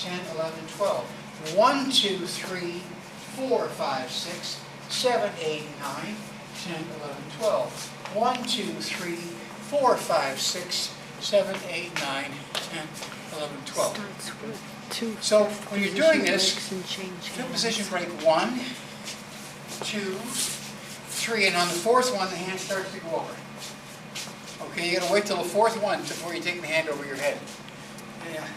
10, 11, 12. 1, 2, 3, 4, 5, 6, 7, 8, 9, 10, 11, 12. 1, 2, 3, 4, 5, 6, 7, 8, 9, 10, 11, 12. Starts with two. So when you're doing this, breaks and change two hands. position break, 1, 2, 3, and on the fourth one, the hand starts to go over. Okay, you gotta wait till the fourth one before you take the hand over your head. Yeah.